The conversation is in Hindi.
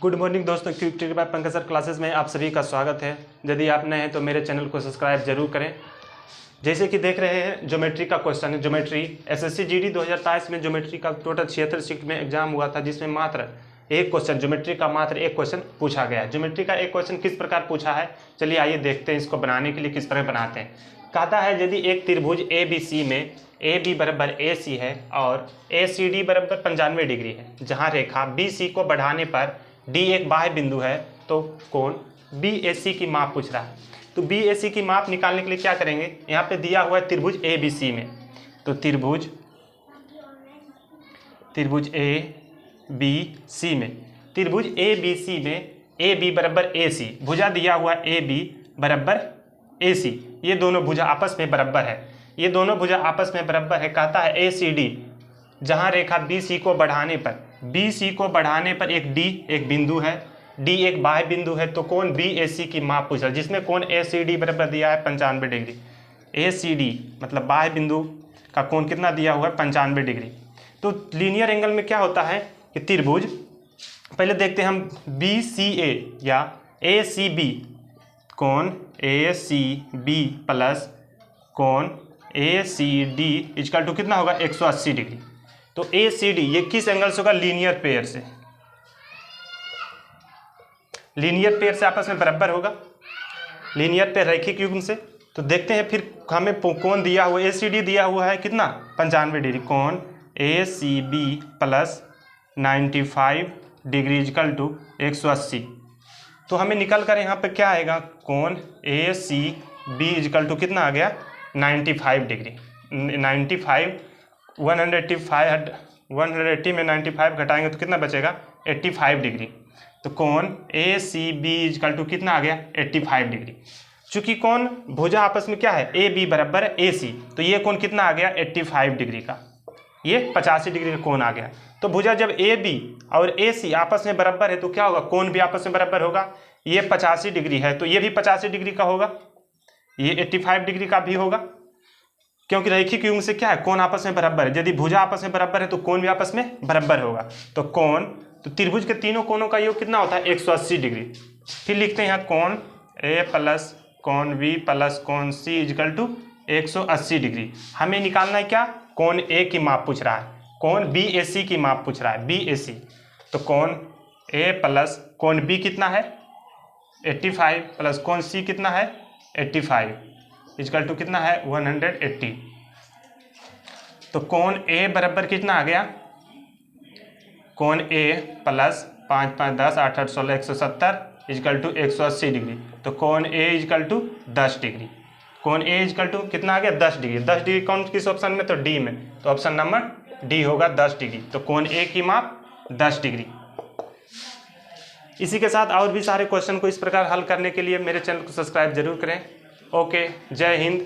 गुड मॉर्निंग दोस्तों, quick trick bye Pankaj sir classes में आप सभी का स्वागत है। यदि आप नए हैं तो मेरे चैनल को सब्सक्राइब जरूर करें। जैसे कि देख रहे हैं ज्योमेट्री का क्वेश्चन है। ज्योमेट्री एसएससी जीडी 2023 में ज्योमेट्री का टोटल 76 शिफ्ट में एग्जाम हुआ था, जिसमें मात्र एक क्वेश्चन ज्योमेट्री का मात्र एक क्वेश्चन पूछा गया है। ज्योमेट्री का एक क्वेश्चन किस प्रकार पूछा है, चलिए आइए देखते हैं इसको बनाने के लिए किस प्रकार बनाते हैं। कहता है यदि एक त्रिभुज ABC में AB बराबर AC है और ACD बराबर 95 डिग्री है, जहाँ रेखा BC को बढ़ाने पर D एक बाह्य बिंदु है, तो कोण BAC की माप पूछ रहा है। तो BAC की माप निकालने के लिए क्या करेंगे, यहाँ पे दिया हुआ है त्रिभुज ABC में, तो त्रिभुज ABC में त्रिभुज ABC में AB बराबर AC, भुजा दिया हुआ AB बराबर AC, ये दोनों भुजा आपस में बराबर है, ये दोनों भुजा आपस में बराबर है। कहता है ACD, जहाँ रेखा BC को बढ़ाने पर एक D एक बिंदु है, D एक बाह्य बिंदु है, तो कोण BAC की माप पूछ रहा है, जिसमें कोण ACD बराबर दिया है 95 डिग्री। ACD मतलब बाह्य बिंदु का कोण कितना दिया हुआ है 95 डिग्री। तो लीनियर एंगल में क्या होता है कि त्रिभुज, पहले देखते हैं हम BCA या ACB, कोण ACB प्लस कोण ACD इक्वल टू कितना होगा 180 डिग्री। तो ACD ये किस एंगल से होगा, लीनियर पेयर से, लीनियर पेयर से आपस में बराबर होगा, लीनियर पेयर रैखिक युग्म से। तो देखते हैं फिर हमें कोण दिया हुआ ACD दिया हुआ है कितना 95 डिग्री, कोण ACB plus 95 degree equal to 180। तो हमें निकल कर यहाँ पे क्या आएगा, कोण ACB इक्वल टू कितना आ गया 95 डिग्री। 180 में 95 घटाएंगे तो कितना बचेगा 85 डिग्री। तो कोण ACB इक्वल टू कितना आ गया 85 डिग्री। चूंकि कोण भुजा आपस में क्या है AB बराबर AC, तो ये कोण कितना आ गया 85 डिग्री का, ये 85 डिग्री का कोण आ गया। तो भुजा जब AB और AC आपस में बराबर है तो क्या होगा, कोण भी आपस में बराबर होगा। ये 85 डिग्री है तो ये भी 85 डिग्री का होगा, ये 85 डिग्री का भी होगा, क्योंकि रैखिक युग्म से क्या है कोण आपस में बराबर है। यदि भुजा आपस में बराबर है तो कोण भी आपस में बराबर होगा। तो कोण, तो त्रिभुज के तीनों कोणों का योग कितना होता है 180 डिग्री। फिर लिखते हैं यहाँ कोण A प्लस कोण B प्लस कोण C इक्वल टू 180 डिग्री। हमें निकालना है क्या, कोण A की माप पूछ रहा है, कोण BAC की माप पूछ रहा है, BAC। तो कोण A प्लस कोण B कितना है 85 प्लस कोण C कितना है 85 इक्वल टू कितना है 180। तो कोण A बराबर कितना आ गया, कोण A plus 5 5 10 8 8 16 170 equal to 180 degree. तो कोण A इक्वल टू 10 डिग्री, कोण A इक्वल टू कितना आ गया 10 डिग्री। 10 डिग्री कौन किस ऑप्शन में, तो D में, तो ऑप्शन नंबर D होगा 10 डिग्री। तो कोण A की माप 10 डिग्री। इसी के साथ और भी सारे क्वेश्चन को इस प्रकार हल करने के लिए मेरे चैनल को सब्सक्राइब जरूर करें। ओके, जय हिंद।